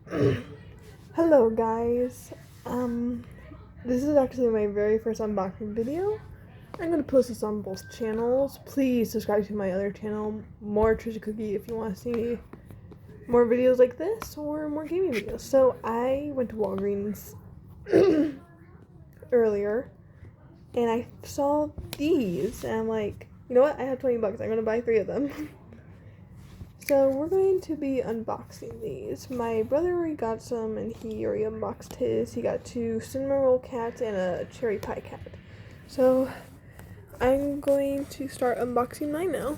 Hello guys, this is actually my very first unboxing video. I'm going to post this on both channels. Please subscribe to my other channel, More Treasure Cookie, if you want to see more videos like this or more gaming videos. So I went to Walgreens earlier and I saw these and I'm like, you know what, I have $20, I'm going to buy 3 of them. So we're going to be unboxing these. My brother already got some and he already unboxed his. He got 2 cinnamon roll cats and a cherry pie cat. So I'm going to start unboxing mine now.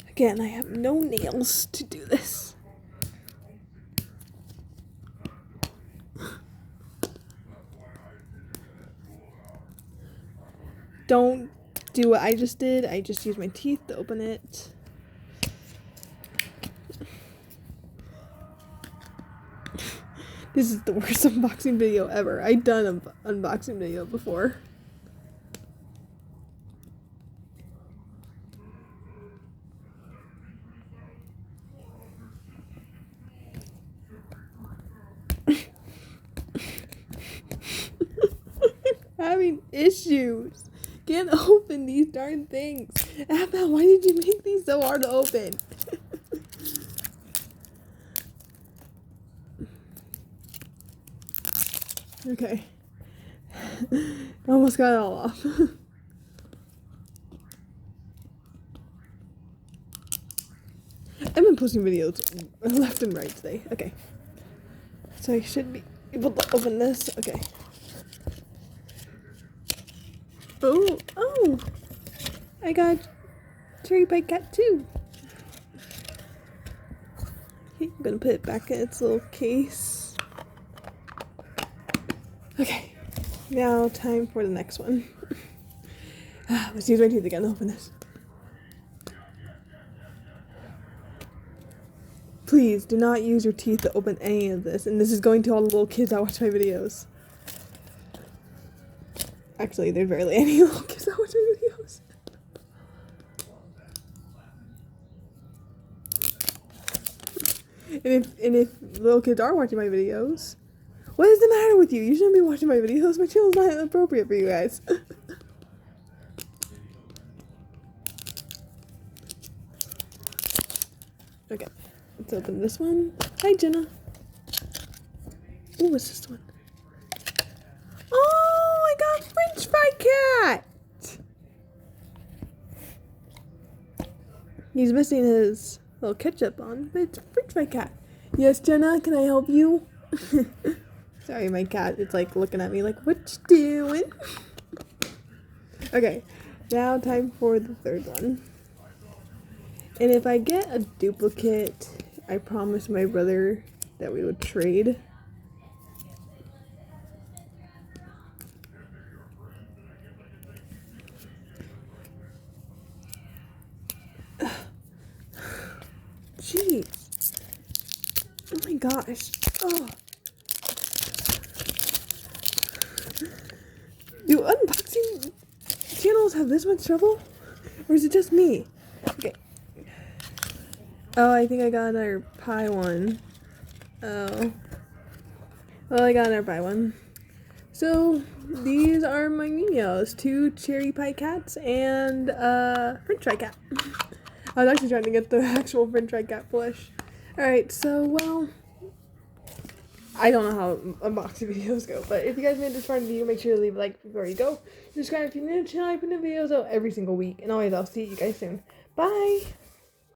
Again, I have no nails to do this. Don't do what I just did. I just used my teeth to open it. This is the worst unboxing video ever. I've done an unboxing video before. Having issues. Can't open these darn things. Abba, why did you make these so hard to open? Okay. Almost got it all off. I've been posting videos left and right today. Okay. So I should be able to open this. Okay. Oh, I got cherry pie cat too. Okay, I'm gonna put it back in its little case. Okay, now time for the next one. Let's use my teeth again to open this. Please do not use your teeth to open any of this, and this is going to all the little kids that watch my videos. Actually, there's barely any little kids that watch my videos. And if little kids are watching my videos, what is the matter with you? You shouldn't be watching my videos. My channel's not appropriate for you guys. Okay, let's open this one. Hi, Jenna. Oh, what's this one? Oh, I got French fry cat. He's missing his little ketchup on, but it's a French fry cat. Yes, Jenna, can I help you? Sorry, my cat is like looking at me like, what you doing? Okay, now time for the third one. And if I get a duplicate, I promised my brother that we would trade. Jeez. Oh my gosh. Oh. Do unboxing channels have this much trouble? Or is it just me? Okay. Oh, I think I got another pie one. Oh. Well, I got another pie one. So, these are my meemeows. 2 cherry pie cats and French fry cat. I was actually trying to get the actual French fry cat plush. Alright, so, well, I don't know how unboxing videos go, but if you guys made this far in the video, make sure to leave a like before you go. Subscribe if you're new to the channel. I put new videos out every single week. And always, I'll see you guys soon. Bye!